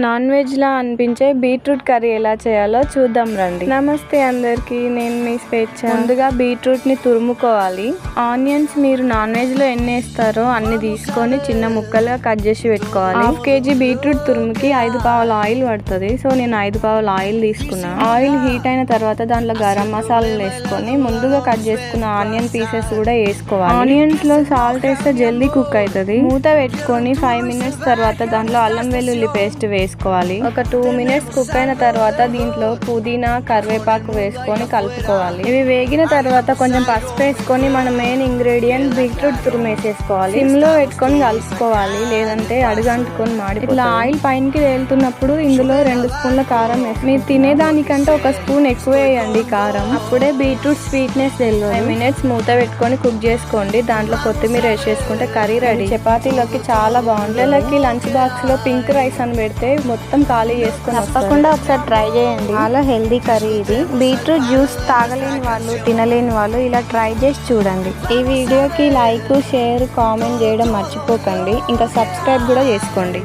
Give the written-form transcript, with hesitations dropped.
Non veg లా అనిపించే beetroot curry ఎలా చేయాలో చూద్దాం రండి. నమస్తే అందరికి, నేను మీ స్వేచ్ఛ. ముందుగా బీట్రూట్ ని తురుముకోవాలి. ఆనియన్స్ మీరు నాన్ వెజ్ లో ఎన్ని వేస్తారో అన్ని తీసుకొని చిన్న ముక్కలుగా కట్ చేసి పెట్టుకోవాలి. 1/2 kg బీట్రూట్ తురుముకి 5 పావుల ఆయిల్ పడుతుంది. సో నేను 5 పావుల ఆయిల్ తీసుకున్నా. ఆయిల్ హీట్ అయిన తర్వాత దాంట్లో గరం మసాలాలు వేసుకొని ముందుగా కట్ చేసుకున్న ఆనియన్ పీసెస్ కూడా వేసుకోవాలి. ఆనియన్స్ లో సాల్ట్ వేస్తే జల్దీ కుక్ అవుతుంది. మూత పెట్టుకొని 5 minutes తర్వాత దాంట్లో అల్లం వెల్లుల్లి పేస్ట్ వేసుకోవాలి. ఒక 2 minutes కుక్ అయిన తర్వాత దీంట్లో పుదీనా కరివేపాకు వేసుకొని కలుపుకోవాలి. ఇవి వేగిన తర్వాత కొంచెం పసుపు వేసుకొని మన మెయిన్ ఇంగ్రీడియంట్ బీట్రూట్ తురుము వేసేసుకోవాలి. సిమ్ లో పెట్టుకొని కలుపుకోవాలి, లేదంటే అడుగంటుకొని మాడిపోతుంది. ఇట్లా ఆయిల్ పైనకి వేలుతున్నప్పుడు ఇందులో 2 స్పూన్ల కారం వేసి మీరు తినేదానికంటే 1 స్పూన్ ఎక్కువ వేయండి కారం. అప్పుడే బీట్రూట్ స్వీట్నెస్ తెలియదు. 5 minutes మూత పెట్టుకొని కుక్ చేసుకోండి. దాంట్లో కొత్తిమీర వేసేసుకుంటే కర్రీ రెడీ. చపాతీలోకి చాలా బాగుంటుంది. లంచ్ బాక్స్ లో పింక్ రైస్ అని పెడితే మొత్తం ఖాళీ చేసుకుని తప్పకుండా ఒకసారి ట్రై చేయండి. చాలా హెల్దీ కర్రీ ఇది. బీట్రూట్ జ్యూస్ తాగలేని వాళ్ళు, తినలేని వాళ్ళు ఇలా ట్రై చేసి చూడండి. ఈ వీడియోకి లైక్, షేర్, కామెంట్ చేయడం మర్చిపోకండి. ఇంకా సబ్స్క్రైబ్ కూడా చేసుకోండి.